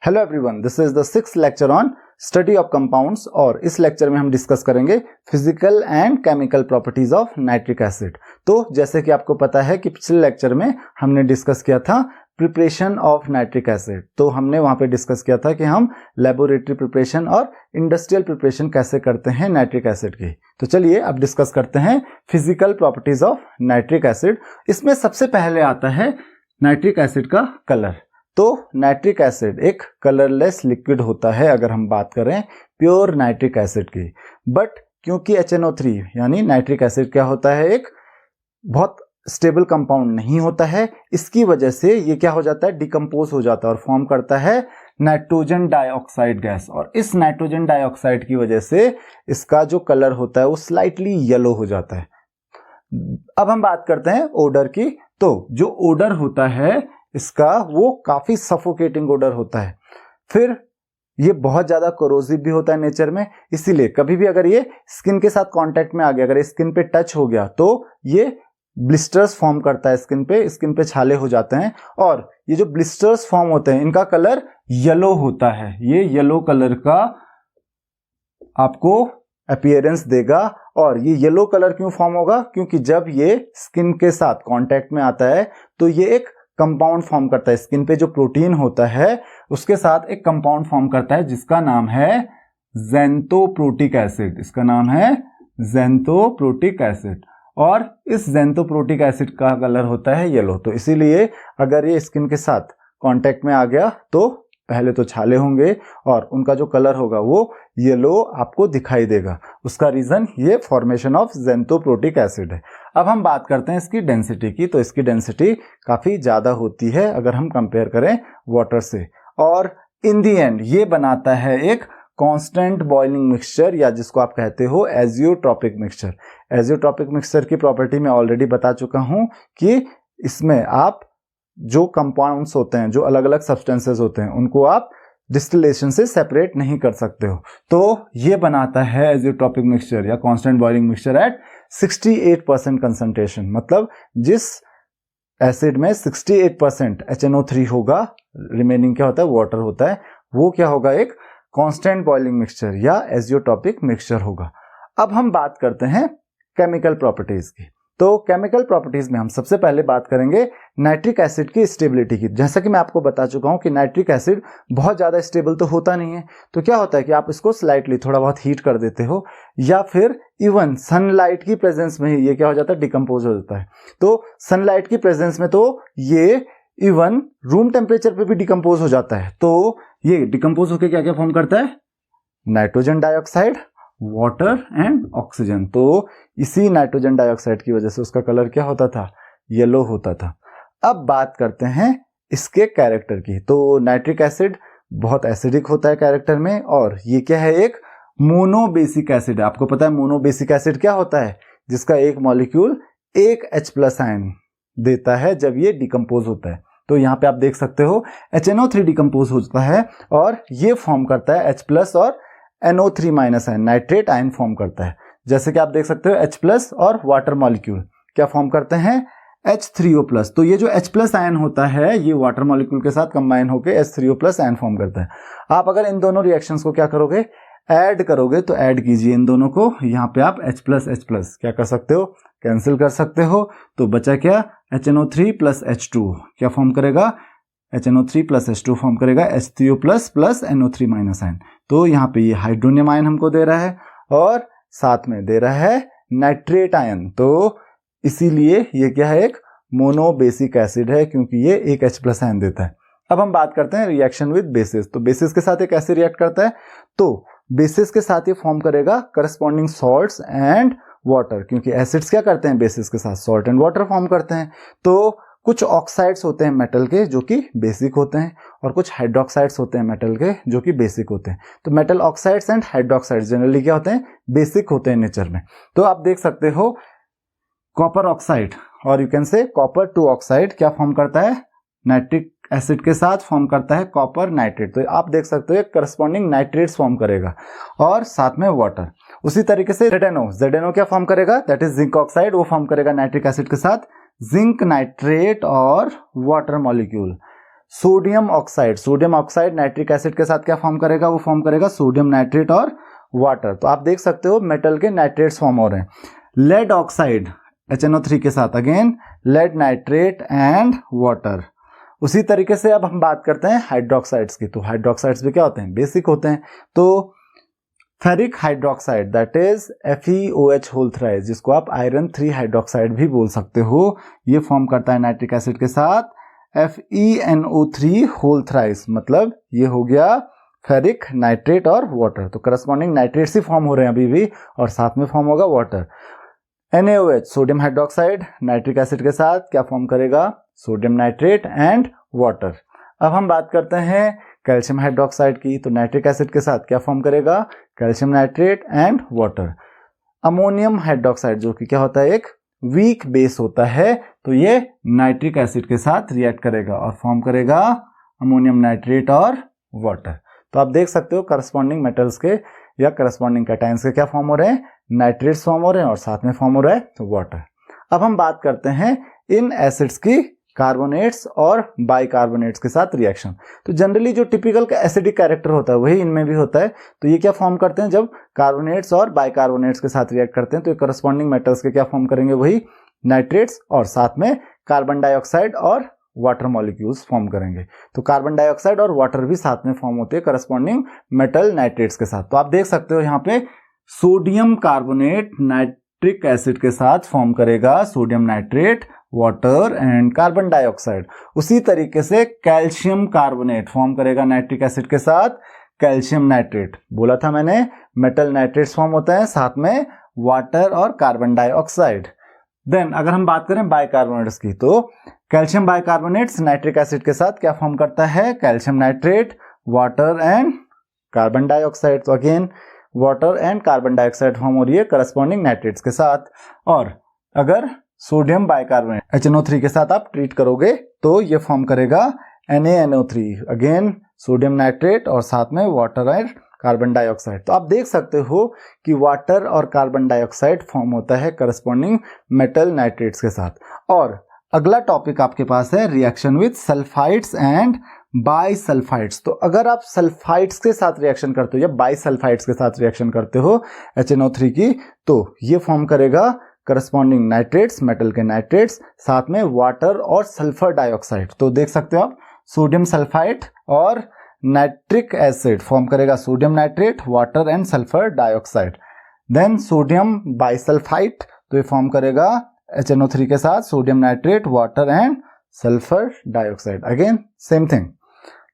Hello everyone, this is the 6th lecture on study of compounds और इस lecture में हम डिस्कस करेंगे physical and chemical properties of nitric acid. तो जैसे कि आपको पता है कि पिछले लेक्चर में हमने डिस्कस किया था प्रिपरेशन ऑफ नाइट्रिक एसिड। तो हमने वहां पे डिस्कस किया था कि हम लेबोरेटरी प्रिपरेशन और इंडस्ट्रियल प्रिपरेशन कैसे करते हैं नाइट्रिक एसिड की। तो चलिए अब डिस्कस करते हैं physical properties of nitric acid. इसमें सबसे पहले आता है नाइट्रिक एसिड का कलर। तो नाइट्रिक एसिड एक कलरलेस लिक्विड होता है अगर हम बात करें प्योर नाइट्रिक एसिड की। बट क्योंकि HNO3 यानी नाइट्रिक एसिड क्या होता है, एक बहुत स्टेबल कंपाउंड नहीं होता है, इसकी वजह से ये क्या हो जाता है, डिकम्पोज हो जाता है और फॉर्म करता है नाइट्रोजन डाइऑक्साइड गैस। और इस नाइट्रोजन डाइऑक्साइड की वजह से इसका जो कलर होता है वो स्लाइटली येलो हो जाता है। अब हम बात करते हैं ओडर की। तो जो ओडर होता है इसका वो काफी सफोकेटिंग ओडर होता है। फिर ये बहुत ज्यादा कोरोसिव भी होता है नेचर में, इसीलिए कभी भी अगर ये स्किन के साथ कांटेक्ट में आ गया, अगर स्किन पे टच हो गया तो ये ब्लिस्टर्स फॉर्म करता है स्किन पे छाले हो जाते हैं। और ये जो ब्लिस्टर्स फॉर्म होते हैं इनका कलर येलो होता है। ये येलो कलर का आपको अपीयरेंस देगा। और ये येलो कलर क्यों फॉर्म होगा, क्योंकि जब ये स्किन के साथ कांटेक्ट में आता है तो ये एक कंपाउंड फॉर्म करता है। स्किन पे जो प्रोटीन होता है उसके साथ एक कंपाउंड फॉर्म करता है जिसका नाम है ज़ेंथोप्रोटिक एसिड। इसका नाम है ज़ेंथोप्रोटिक एसिड। और इस ज़ेंथोप्रोटिक एसिड का कलर होता है येलो। तो इसीलिए अगर ये स्किन के साथ कांटेक्ट में आ गया तो पहले तो छाले होंगे और उनका जो कलर होगा वो येलो आपको दिखाई देगा। उसका रीजन ये फॉर्मेशन ऑफ ज़ेंथोप्रोटिक एसिड है। अब हम बात करते हैं इसकी डेंसिटी की। तो इसकी डेंसिटी काफी ज्यादा होती है अगर हम कंपेयर करें वाटर से। और इन दी एंड ये बनाता है एक कांस्टेंट बॉइलिंग मिक्सचर, या जिसको आप कहते हो एजियोट्रॉपिक मिक्सचर। एजियोट्रॉपिक मिक्सचर की प्रॉपर्टी मैं ऑलरेडी बता चुका हूं कि इसमें आप जो कंपाउंड्स होते हैं, जो अलग अलग सब्सटेंसेस होते हैं, उनको आप डिस्टिलेशन से सेपरेट नहीं कर सकते हो। तो ये बनाता है एजियोट्रॉपिक मिक्सचर या constant boiling mixture eight 68% concentration. मतलब जिस एसिड में 68% HNO3 होगा, रिमेनिंग क्या होता है, वाटर होता है, वो क्या होगा, एक कांस्टेंट बॉइलिंग मिक्सचर या एजियोट्रॉपिक मिक्सचर होगा। अब हम बात करते हैं केमिकल प्रॉपर्टीज की। तो केमिकल प्रॉपर्टीज में हम सबसे पहले बात करेंगे नाइट्रिक एसिड की स्टेबिलिटी की। जैसा कि मैं आपको बता चुका हूं कि नाइट्रिक एसिड बहुत ज्यादा स्टेबल तो होता नहीं है। तो क्या होता है कि आप इसको स्लाइटली थोड़ा बहुत हीट कर देते हो, या फिर इवन सनलाइट की प्रेजेंस में ही ये क्या हो जाता है, डिकम्पोज हो जाता है। तो सनलाइट की प्रेजेंस में तो ये इवन रूम टेम्परेचर पे भी डिकम्पोज हो जाता है। तो ये डिकम्पोज होकर क्या क्या फॉर्म करता है, nitrogen dioxide, water and oxygen. तो इसी नाइट्रोजन डाइऑक्साइड की वजह से उसका कलर क्या होता था, येलो होता था। अब बात करते हैं इसके कैरेक्टर की। तो नाइट्रिक एसिड बहुत एसिडिक होता है कैरेक्टर में, और ये क्या है, एक मोनोबेसिक एसिड है। आपको पता है मोनोबेसिक एसिड क्या होता है, जिसका एक मॉलिक्यूल एक H+ आयन देता है जब ये डिकम्पोज होता है। तो यहाँ पे आप देख सकते हो HNO3 डिकम्पोज होता है और ये फॉर्म करता है H+ और NO3- ion, nitrate ion form करता है। जैसे कि आप देख सकते हो H+ और वाटर मॉलिक्यूल क्या फॉर्म करते हैं, H3O+। तो ये जो H+ आयन होता है ये वाटर मॉलिक्यूल के साथ कंबाइन होकर H3O+ आयन फॉर्म करता है। आप अगर इन दोनों रिएक्शंस को क्या करोगे, ऐड करोगे, तो ऐड कीजिए इन दोनों को। यहाँ पे आप H+H+ क्या कर सकते हो, कैंसिल कर सकते हो। तो बचा क्या, HNO3 + H2 क्या फॉर्म करेगा, HNO3 + H2 फॉर्म करेगा H3O+ + NO3- आयन। तो यहाँ पे ये हाइड्रोनियम आयन हमको दे रहा है और साथ में दे रहा है नाइट्रेट आयन। तो इसीलिए ये क्या है, एक मोनोबेसिक एसिड है, क्योंकि ये एक H+ आयन देता है। अब हम बात करते हैं रिएक्शन विद बेसिस। तो बेसिस के साथ ये कैसे रिएक्ट करता है, तो बेसिस के साथ ये फॉर्म करेगा करस्पॉन्डिंग सॉल्ट्स एंड वाटर, क्योंकि एसिड्स क्या करते हैं बेसिस के साथ, सॉल्ट एंड वाटर फॉर्म करते हैं। तो कुछ ऑक्साइड्स होते हैं मेटल के जो कि बेसिक होते हैं, और कुछ हाइड्रोक्साइड्स होते हैं मेटल के जो कि बेसिक होते हैं। तो metal oxides and hydroxides generally क्या होते हैं, बेसिक होते हैं नेचर में। तो आप देख सकते हो कॉपर ऑक्साइड और you can say copper 2 oxide क्या फॉर्म करता है, नाइट्रिक एसिड के साथ फॉर्म करता है कॉपर नाइट्रेट। तो आप देख सकते हो करस्पॉन्डिंग नाइट्रेट्स फॉर्म करेगा, और साथ में वाटर। उसी तरीके से ZNO क्या फॉर्म करेगा, दैट इज जिंक ऑक्साइड, वो फॉर्म करेगा नाइट्रिक एसिड के साथ जिंक नाइट्रेट और water molecule. Sodium oxide nitric acid के साथ क्या फॉर्म करेगा, वो फॉर्म करेगा सोडियम नाइट्रेट और वाटर। तो आप देख सकते हो मेटल के नाइट्रेट्स फॉर्म हो रहे हैं। लेड ऑक्साइड HNO3 के साथ again lead nitrate and water. उसी तरीके से अब हम बात करते हैं हाइड्रोक्साइड्स की। तो हाइड्रोक्साइड्स भी क्या होते हैं, बेसिक होते हैं। तो ferric hydroxide that is FeOH whole thrice, जिसको आप आयरन 3 हाइड्रोक्साइड भी बोल सकते हो, ये फॉर्म करता है नाइट्रिक एसिड के साथ FeNO3 होल थ्राइस, मतलब ये हो गया फेरिक नाइट्रेट और वाटर। तो करस्पॉन्डिंग नाइट्रेट्स ही फॉर्म हो रहे हैं अभी भी, और साथ में फॉर्म होगा water. NaOH sodium hydroxide nitric acid के साथ क्या फॉर्म करेगा, सोडियम नाइट्रेट एंड वाटर। अब हम बात करते हैं कैल्शियम हाइड्रोक्साइड की। तो नाइट्रिक एसिड के साथ क्या फॉर्म करेगा, calcium nitrate and water. Ammonium hydroxide जो कि क्या होता है, एक वीक बेस होता है, तो ये नाइट्रिक एसिड के साथ रिएक्ट करेगा और फॉर्म करेगा अमोनियम नाइट्रेट और वाटर। तो आप देख सकते हो करस्पॉन्डिंग मेटल्स के या करस्पॉन्डिंग कैटायंस के क्या फॉर्म हो रहे हैं, नाइट्रेट्स फॉर्म हो रहे हैं और साथ में फॉर्म हो रहा है वाटर। अब हम बात करते हैं इन एसिड्स की कार्बोनेट्स और बाइकार्बोनेट्स के साथ रिएक्शन। तो जनरली जो टिपिकल एसिडिक कैरेक्टर होता है वही इनमें भी होता है। तो ये क्या फॉर्म करते हैं, जब कार्बोनेट्स और बाइकार्बोनेट्स के साथ रिएक्ट करते हैं तो करस्पॉन्डिंग मेटल्स के क्या फॉर्म करेंगे, वही नाइट्रेट्स और साथ में कार्बन डाइऑक्साइड और वाटर मॉलिक्यूल्स फॉर्म करेंगे। तो कार्बन डाइऑक्साइड और वाटर भी साथ में फॉर्म होते हैं करस्पॉन्डिंग मेटल नाइट्रेट्स के साथ। तो आप देख सकते हो यहाँ पे सोडियम कार्बोनेट नाइट्रिक एसिड के साथ फॉर्म करेगा sodium nitrate, water and carbon dioxide. उसी तरीके से कैल्शियम कार्बोनेट फॉर्म करेगा नाइट्रिक एसिड के साथ कैल्शियम नाइट्रेट। बोला था मैंने मेटल नाइट्रेट्स फॉर्म होता है, साथ में वाटर और कार्बन डाइऑक्साइड। देन अगर हम बात करें बाइकार्बोनेट्स की, तो कैल्शियम बाइकार्बोनेट्स नाइट्रिक एसिड के साथ क्या फॉर्म करता है, calcium nitrate, water and carbon dioxide. तो again water and carbon dioxide form हो रही है करस्पॉन्डिंग नाइट्रेट्स के साथ। और अगर सोडियम बाइकार्बोनेट HNO3 के साथ आप ट्रीट करोगे तो ये फॉर्म करेगा NaNO3, अगेन सोडियम नाइट्रेट और साथ में वाटर एंड कार्बन डाइऑक्साइड। तो आप देख सकते हो कि वाटर और कार्बन डाइऑक्साइड फॉर्म होता है करस्पॉन्डिंग मेटल नाइट्रेट्स के साथ। और अगला टॉपिक आपके पास है reaction with sulphides and bisulphides. तो अगर आप सल्फाइड्स के साथ रिएक्शन करते हो या बाइसल्फाइड्स के साथ रिएक्शन करते हो HNO3 की, तो ये फॉर्म करेगा करस्पॉन्डिंग नाइट्रेट्स, मेटल के नाइट्रेट्स, साथ में वाटर और सल्फर डाइऑक्साइड। तो देख सकते हो आप सोडियम सल्फाइड और नाइट्रिक एसिड फॉर्म करेगा sodium nitrate, water and sulphur dioxide. Then sodium bisulphide, तो ये फॉर्म करेगा HNO3 के साथ sodium nitrate, water and sulphur dioxide, again same thing.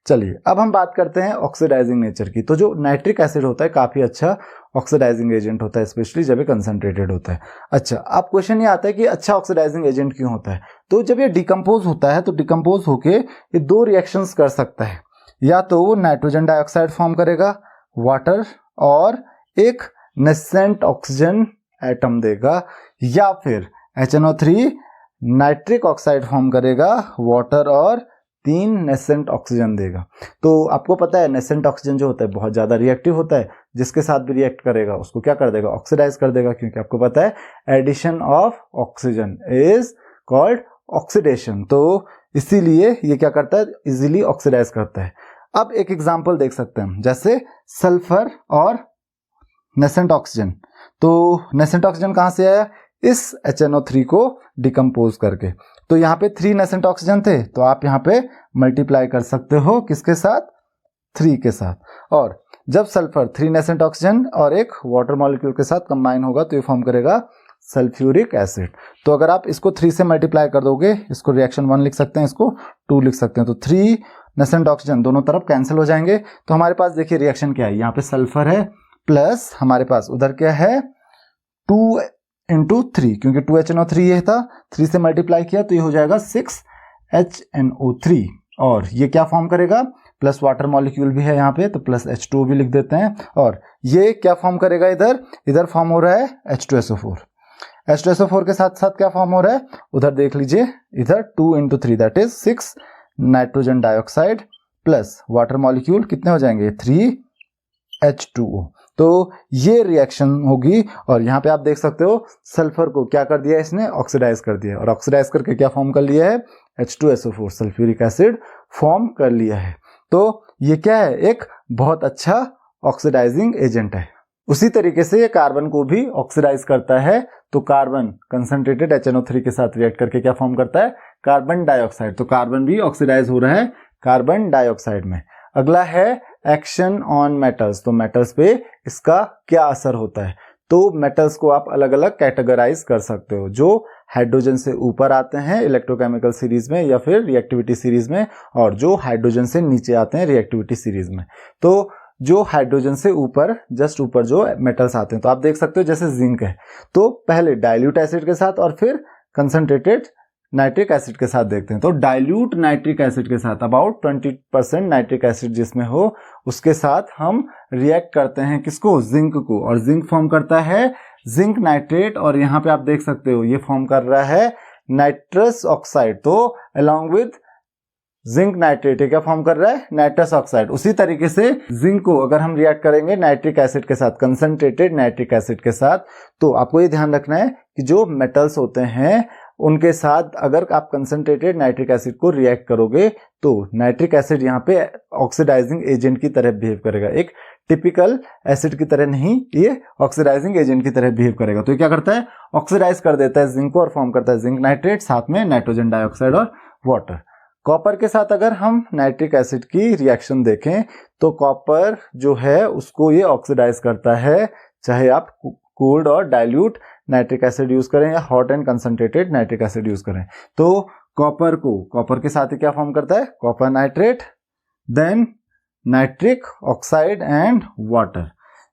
चलिए अब हम बात करते हैं ऑक्सीडाइजिंग नेचर की। तो जो नाइट्रिक एसिड होता है काफी अच्छा ऑक्सीडाइजिंग एजेंट होता है, स्पेशली जब ये कंसंट्रेटेड होता है। अच्छा, अब क्वेश्चन ये आता है कि अच्छा ऑक्सीडाइजिंग एजेंट क्यों होता है। तो जब ये डिकम्पोज होता है तो डिकम्पोज होके ये दो रिएक्शंस कर सकता है, या तो वो नाइट्रोजन डाइऑक्साइड फॉर्म करेगा वाटर और एक नेसेंट ऑक्सीजन एटम देगा, या फिर HNO3 नाइट्रिक ऑक्साइड फॉर्म करेगा वाटर और 3 नेसेंट ऑक्सीजन देगा। तो आपको पता है नेसेंट ऑक्सीजन जो होता है बहुत ज्यादा रिएक्टिव होता है, जिसके साथ भी रिएक्ट करेगा उसको क्या कर देगा, ऑक्सीडाइज कर देगा, क्योंकि आपको पता है addition of oxygen is called oxidation. तो इसीलिए ये क्या करता है, इजीली ऑक्सीडाइज करता है। अब एक एग्जांपल देख सकते हैं, जैसे सल्फर और नेसेंट ऑक्सीजन। तो नेसेंट ऑक्सीजन कहां से आया, इस HNO3 को डिकम्पोज करके। तो यहाँ पे 3 नेसेंट ऑक्सीजन थे, तो आप यहाँ पे मल्टीप्लाई कर सकते हो किसके साथ, 3 के साथ। और जब सल्फर 3 नेसेंट ऑक्सीजन और एक वाटर मॉलिक्यूल के साथ कंबाइन होगा तो ये फॉर्म करेगा सल्फ्यूरिक एसिड। तो अगर आप इसको 3 से मल्टीप्लाई कर दोगे, इसको रिएक्शन 1 लिख सकते हैं, इसको 2 लिख सकते हैं, तो 3 नेसेंट ऑक्सीजन दोनों तरफ कैंसिल हो जाएंगे। तो हमारे पास देखिए रिएक्शन क्या है, यहाँ पे सल्फर है प्लस हमारे पास उधर क्या है 2 इंटू 3, क्योंकि 2HNO3 ये था, 3 से मल्टीप्लाई किया तो ये हो जाएगा 6HNO3। और ये क्या फॉर्म करेगा, प्लस वाटर मॉलिक्यूल भी है यहाँ पे, तो प्लस H2 भी लिख देते हैं। और ये क्या फॉर्म करेगा, इधर फॉर्म हो रहा है H2SO4। H2SO4 के साथ साथ क्या फॉर्म हो रहा है, उधर देख लीजिए, इधर 2 into 3 that is 6 nitrogen dioxide plus water molecule कितने हो जाएंगे 3H2O। तो ये रिएक्शन होगी। और यहाँ पे आप देख सकते हो सल्फर को क्या कर दिया इसने, ऑक्सीडाइज कर दिया, और ऑक्सीडाइज करके क्या फॉर्म कर लिया है, H2SO4 सल्फ्यूरिक एसिड फॉर्म कर लिया है। तो ये क्या है, एक बहुत अच्छा ऑक्सीडाइजिंग एजेंट है। उसी तरीके से ये कार्बन को भी ऑक्सीडाइज करता है। तो कार्बन कंसंट्रेटेड HNO3 के साथ रिएक्ट करके क्या फॉर्म करता है, कार्बन डाइऑक्साइड। तो कार्बन भी ऑक्सीडाइज हो रहा है कार्बन डाइऑक्साइड में। अगला है एक्शन ऑन मेटल्स। तो मेटल्स पे इसका क्या असर होता है, तो मेटल्स को आप अलग अलग कैटेगराइज कर सकते हो, जो हाइड्रोजन से ऊपर आते हैं इलेक्ट्रोकेमिकल सीरीज में या फिर रिएक्टिविटी सीरीज में, और जो हाइड्रोजन से नीचे आते हैं रिएक्टिविटी सीरीज में। तो जो हाइड्रोजन से ऊपर, जस्ट ऊपर जो मेटल्स आते हैं, तो आप देख सकते हो जैसे जिंक है, तो पहले डाइल्यूट एसिड के साथ और फिर कंसंट्रेटेड नाइट्रिक एसिड के साथ देखते हैं। तो डाइल्यूट नाइट्रिक एसिड के साथ अबाउट 20% नाइट्रिक एसिड जिसमें हो, उसके साथ हम रिएक्ट करते हैं किसको, जिंक को, और जिंक फॉर्म करता है जिंक नाइट्रेट। और यहाँ पे आप देख सकते हो ये फॉर्म कर रहा है नाइट्रस ऑक्साइड। तो अलोंग विद जिंक नाइट्रेट क्या फॉर्म कर रहा है, नाइट्रस ऑक्साइड। उसी तरीके से जिंक को अगर हम रिएक्ट करेंगे नाइट्रिक एसिड के साथ, कंसंट्रेटेड नाइट्रिक एसिड के साथ, तो आपको ये ध्यान रखना है कि जो मेटल्स होते हैं उनके साथ अगर आप कंसंट्रेटेड नाइट्रिक एसिड को रिएक्ट करोगे तो नाइट्रिक एसिड यहाँ पे ऑक्सीडाइजिंग एजेंट की तरह बिहेव करेगा, एक टिपिकल एसिड की तरह नहीं, ये ऑक्सीडाइजिंग एजेंट की तरह बिहेव करेगा। तो ये क्या करता है, ऑक्सीडाइज कर देता है जिंक को और फॉर्म करता है जिंक नाइट्रेट, साथ में नाइट्रोजन डाइऑक्साइड और वाटर। कॉपर के साथ अगर हम नाइट्रिक एसिड की रिएक्शन देखें तो कॉपर जो है उसको ये ऑक्सीडाइज करता है, चाहे आप कोल्ड और डाइल्यूट नाइट्रिक एसिड यूज करें या hot and concentrated nitric acid use करें। तो कॉपर के साथ ही क्या फॉर्म करता है, copper nitrate, then nitric oxide and water.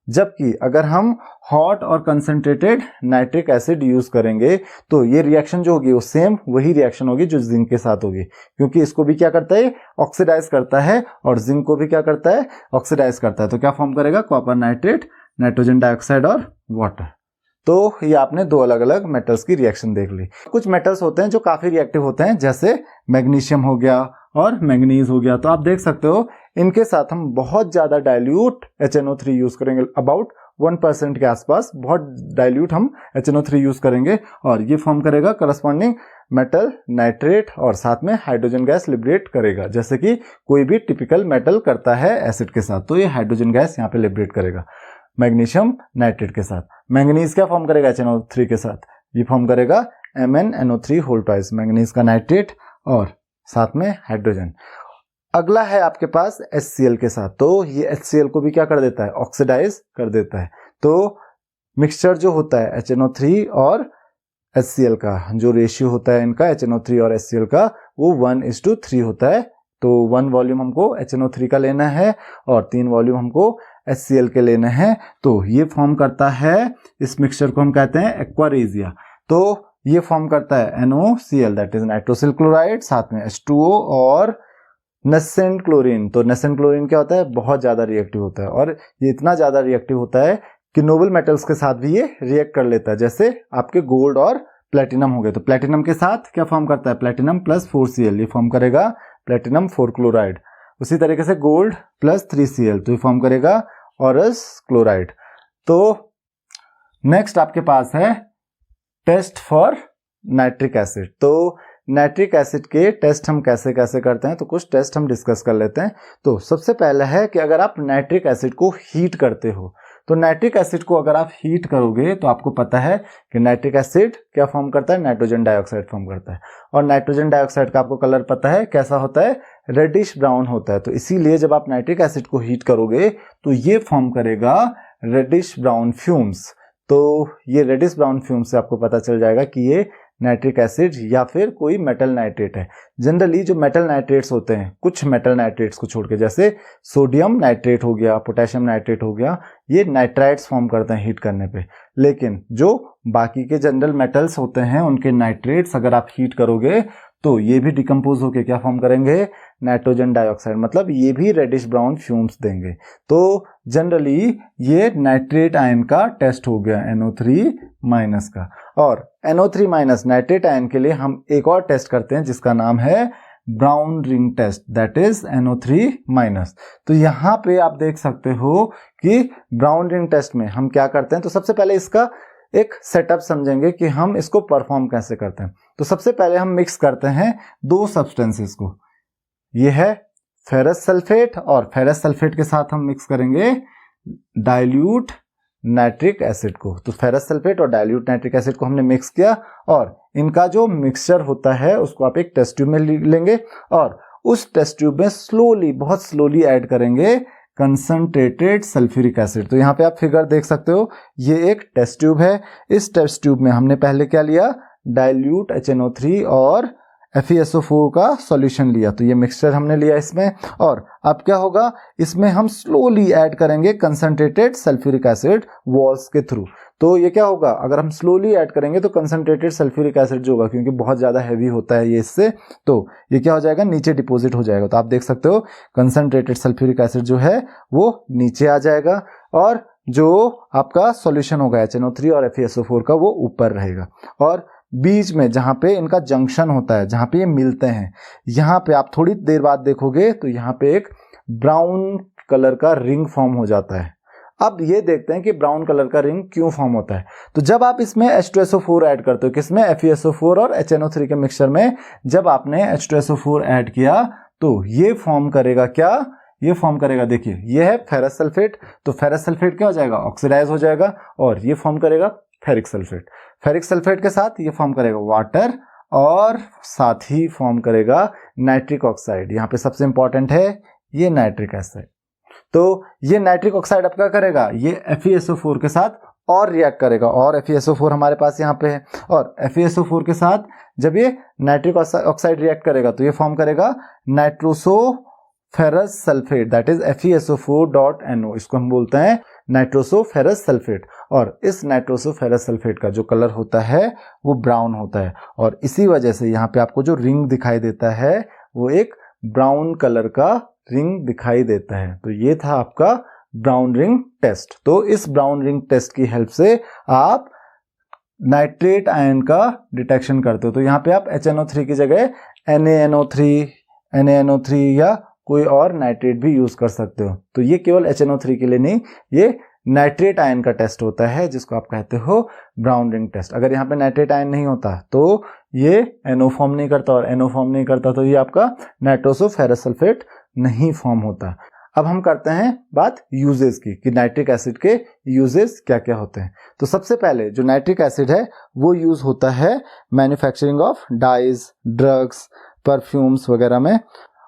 जबकि अगर हम हॉट और कंसंट्रेटेड नाइट्रिक एसिड यूज करेंगे तो ये रिएक्शन जो होगी वो सेम वही रिएक्शन होगी जो जिंक के साथ होगी, क्योंकि इसको भी क्या करता है, ऑक्सीडाइज करता है, और जिंक को भी क्या करता है, ऑक्सीडाइज करता है। तो क्या फॉर्म करेगा, कॉपर नाइट्रेट, नाइट्रोजन डाइऑक्साइड और वाटर। तो ये आपने दो अलग अलग मेटल्स की रिएक्शन देख ली। कुछ मेटल्स होते हैं जो काफी रिएक्टिव होते हैं, जैसे मैग्नीशियम हो गया और मैंगनीज हो गया। तो आप देख सकते हो इनके साथ हम बहुत ज्यादा डाइल्यूट HNO3 यूज करेंगे, अबाउट 1% के आसपास बहुत डाइल्यूट हम HNO3 यूज करेंगे, और ये फॉर्म करेगा करस्पॉन्डिंग मेटल नाइट्रेट, और साथ में हाइड्रोजन गैस लिबरेट करेगा, जैसे कि कोई भी टिपिकल मेटल करता है एसिड के साथ। तो ये हाइड्रोजन गैस यहाँ पे लिबरेट करेगा मैग्नीशियम नाइट्रेट के साथ। मैंगनीज क्या फॉर्म करेगा HNO3 के साथ, ये फॉर्म करेगा MnNO3 होल ट्वाइस, मैंगनीज का नाइट्रेट और साथ में हाइड्रोजन। अगला है आपके पास HCl के साथ। तो ये HCl को भी क्या कर देता है, ऑक्सीडाइज कर देता है। तो मिक्सचर जो होता है HNO3 और HCl का जो रेशियो होता है इनका, HNO3 और HCl का, वो 1:3 होता है। तो 1 वॉल्यूम हमको HNO3 का लेना है और 3 वॉल्यूम हमको HCl के लेने हैं। तो ये फॉर्म करता है, इस मिक्सचर को हम कहते हैं एक्वारेजिया। तो ये फॉर्म करता है NOCl, that is nitrosyl chloride, साथ में H2O और नेसेंट क्लोरीन। तो नेसेंट क्लोरीन क्या होता है, बहुत ज्यादा रिएक्टिव होता है, और ये इतना ज्यादा रिएक्टिव होता है कि नोबल मेटल्स के साथ भी ये रिएक्ट कर लेता है, जैसे आपके गोल्ड और प्लेटिनम हो गए। तो प्लेटिनम के साथ क्या फॉर्म करता है, प्लेटिनम प्लस 4Cl, ये फॉर्म करेगा प्लेटिनम 4 क्लोराइड। उसी तरीके से गोल्ड प्लस 3Cl, तो ये फॉर्म करेगा औरस क्लोराइड। तो नेक्स्ट आपके पास है टेस्ट फॉर नाइट्रिक एसिड। तो नाइट्रिक एसिड के टेस्ट हम कैसे कैसे करते हैं, तो कुछ टेस्ट हम डिस्कस कर लेते हैं। तो सबसे पहला है कि अगर आप नाइट्रिक एसिड को हीट करते हो, तो नाइट्रिक एसिड को अगर आप हीट करोगे तो आपको पता है कि नाइट्रिक एसिड क्या फॉर्म करता है, नाइट्रोजन डाइऑक्साइड फॉर्म करता है। और नाइट्रोजन डाइऑक्साइड का आपको कलर पता है कैसा होता है, रेडिश ब्राउन होता है। तो इसीलिए जब आप नाइट्रिक एसिड को हीट करोगे तो ये फॉर्म करेगा रेडिश ब्राउन फ्यूम्स। तो ये रेडिश ब्राउन फ्यूम से आपको पता चल जाएगा कि ये नाइट्रिक एसिड या फिर कोई मेटल नाइट्रेट है। जनरली जो मेटल नाइट्रेट्स होते हैं, कुछ मेटल नाइट्रेट्स को छोड़ के, जैसे सोडियम नाइट्रेट हो गया, पोटेशियम नाइट्रेट हो गया, ये नाइट्राइड्स फॉर्म करते हैं हीट करने पे। लेकिन जो बाकी के जनरल मेटल्स होते हैं उनके नाइट्रेट्स अगर आप हीट करोगे तो ये भी डिकम्पोज होके क्या फॉर्म करेंगे, नाइट्रोजन डाइऑक्साइड, मतलब ये भी रेडिश ब्राउन फ्यूम्स देंगे। तो जनरली ये नाइट्रेट आयन का टेस्ट हो गया NO3- का। और NO3- नाइट्रेट आयन के लिए हम एक और टेस्ट करते हैं जिसका नाम है brown ring test, that is NO3-। तो यहाँ पे आप देख सकते हो कि ब्राउन रिंग टेस्ट में हम क्या करते हैं। तो सबसे पहले इसका एक सेटअप समझेंगे कि हम इसको परफॉर्म कैसे करते हैं। तो सबसे पहले हम मिक्स करते हैं दो सब्सटेंसेस को, ये है फेरस सल्फेट, और फेरस सल्फेट के साथ हम मिक्स करेंगे डाइल्यूट नाइट्रिक एसिड को। तो फेरस सल्फेट और डाइल्यूट नाइट्रिक एसिड को हमने मिक्स किया, और इनका जो मिक्सचर होता है उसको आप एक टेस्ट ट्यूब में लेंगे, और उस टेस्ट ट्यूब में स्लोली, बहुत स्लोली ऐड करेंगे कंसंट्रेटेड सल्फ्यूरिक एसिड। तो यहाँ पे आप फिगर देख सकते हो, ये एक टेस्ट ट्यूब है। इस टेस्ट ट्यूब में हमने पहले क्या लिया, डाइल्यूट HNO3 और FeSO4 का सॉल्यूशन लिया। तो ये मिक्सचर हमने लिया इसमें, और अब क्या होगा, इसमें हम स्लोली ऐड करेंगे कंसंट्रेटेड सल्फ्यूरिक एसिड वॉल्स के थ्रू। तो ये क्या होगा, अगर हम स्लोली ऐड करेंगे तो कंसंट्रेटेड सल्फ्यूरिक एसिड जो होगा, क्योंकि बहुत ज़्यादा हैवी होता है ये इससे, तो ये क्या हो जाएगा, नीचे डिपॉजिट हो जाएगा। तो आप देख सकते हो कंसंट्रेटेड सल्फ्यूरिक एसिड जो है वो नीचे आ जाएगा, और जो आपका सॉल्यूशन होगा HNO3 और FeSO4 का वो ऊपर रहेगा। और बीच में जहां पे इनका जंक्शन होता है, जहां पे ये मिलते हैं, यहां पे आप थोड़ी देर बाद देखोगे तो यहां पे एक ब्राउन कलर का रिंग फॉर्म हो जाता है। अब ये देखते हैं कि ब्राउन कलर का रिंग क्यों फॉर्म होता है। तो जब आप इसमें H2SO4 ऐड करते हो, किसमें, FeSO4 और HNO3 के मिक्सचर में, जब आपने H2SO4 ऐड किया तो ये फॉर्म करेगा क्या, ये फॉर्म करेगा, देखिए ये है फेरस सल्फेट। तो फेरस सल्फेट क्या हो जाएगा, ऑक्सीडाइज हो जाएगा, और ये फॉर्म करेगा फेरिक सल्फेट। फेरिक सल्फेट के साथ ये फॉर्म करेगा वाटर, और साथ ही फॉर्म करेगा नाइट्रिक ऑक्साइड। यहाँ पे सबसे इंपॉर्टेंट है ये नाइट्रिक एसिड। तो ये नाइट्रिक ऑक्साइड अब क्या करेगा, ये FeSO4 के साथ और रिएक्ट करेगा, और FeSO4 हमारे पास यहाँ पे है, और FeSO4 के साथ जब ये नाइट्रिक ऑक्साइड रिएक्ट करेगा तो ये फॉर्म करेगा nitroso ferrous sulphate, that is FeSO4.NO। इसको हम बोलते हैं नाइट्रोसो फेरस सल्फेट, और इस नाइट्रोसो फेरस सल्फेट का जो कलर होता है वो ब्राउन होता है, और इसी वजह से यहाँ पे आपको जो रिंग दिखाई देता है वो एक ब्राउन कलर का रिंग दिखाई देता है। तो ये था आपका ब्राउन रिंग टेस्ट। तो इस ब्राउन रिंग टेस्ट की हेल्प से आप नाइट्रेट आयन का डिटेक्शन करते हो। तो यहाँ पे आप HNO3 की जगह NaNO3 या कोई और नाइट्रेट भी यूज कर सकते हो। तो ये केवल HNO3 के लिए नहीं, ये नाइट्रेट आयन का टेस्ट होता है जिसको आप कहते हो ब्राउन रिंग टेस्ट। अगर यहाँ पे नाइट्रेट आयन नहीं होता तो ये NO फॉर्म नहीं करता, और NO फॉर्म नहीं करता तो ये आपका नाइट्रोसो फेरस सल्फेट नहीं फॉर्म होता। अब हम करते हैं बात यूजेस की, कि नाइट्रिक एसिड के यूजेस क्या क्या होते हैं। तो सबसे पहले जो नाइट्रिक एसिड है वो यूज होता है manufacturing of dyes, drugs, perfumes वगैरह में।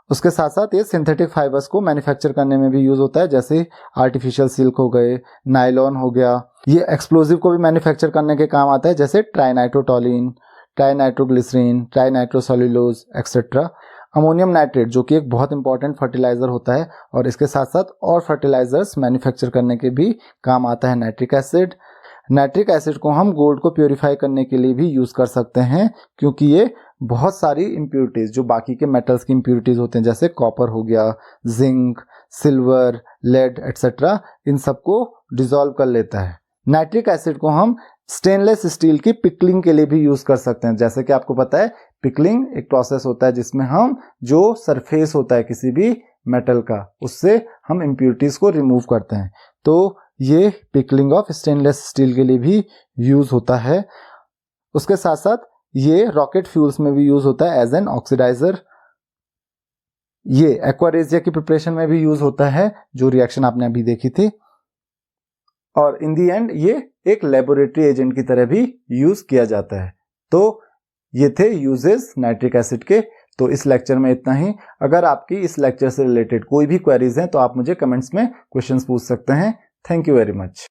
उसके साथ साथ ये सिंथेटिक फाइबर्स को मैन्युफैक्चर करने में भी यूज होता है, जैसे आर्टिफिशियल सिल्क हो गए, नायलॉन हो गया। ये एक्सप्लोजिव को भी मैन्युफैक्चर करने के काम आता है, जैसे ट्राइनाइट्रोटोलिन, ट्राइनाइट्रोग्लिसरीन, ट्राइनाइट्रोसेल्यूलोज एक्सेट्रा। अमोनियम नाइट्रेट जो कि एक बहुत इंपॉर्टेंट फर्टिलाइजर होता है, और इसके साथ साथ और फर्टिलाइजर्स मैन्युफैक्चर करने के भी काम आता है नाइट्रिक एसिड। नाइट्रिक एसिड को हम गोल्ड को प्योरीफाई करने के लिए भी यूज कर सकते हैं, क्योंकि ये बहुत सारी इम्प्यूरिटीज जो बाकी के मेटल्स की इम्प्यूरिटीज होते हैं, जैसे कॉपर हो गया, जिंक, सिल्वर, लेड एक्सेट्रा, इन सबको डिसॉल्व कर लेता है। नाइट्रिक एसिड को हम स्टेनलेस स्टील की पिकलिंग के लिए भी यूज कर सकते हैं। जैसे कि आपको पता है पिकलिंग एक प्रोसेस होता है जिसमें हम जो सरफेस होता है किसी भी मेटल का, उससे हम इम्प्यूरिटीज को रिमूव करते हैं। तो ये पिकलिंग ऑफ स्टेनलेस स्टील के लिए भी यूज होता है। उसके साथ साथ ये रॉकेट फ्यूल्स में भी यूज होता है एज एन ऑक्सीडाइजर। ये एक्वारेजिया की प्रिपरेशन में भी यूज होता है, जो रिएक्शन आपने अभी देखी थी। और इन दी एंड ये एक लेबोरेटरी एजेंट की तरह भी यूज किया जाता है। तो ये थे यूजेस नाइट्रिक एसिड के। तो इस लेक्चर में इतना ही। अगर आपकी इस लेक्चर से रिलेटेड कोई भी क्वेरीज हैं तो आप मुझे कमेंट्स में क्वेश्चंस पूछ सकते हैं। Thank you very much.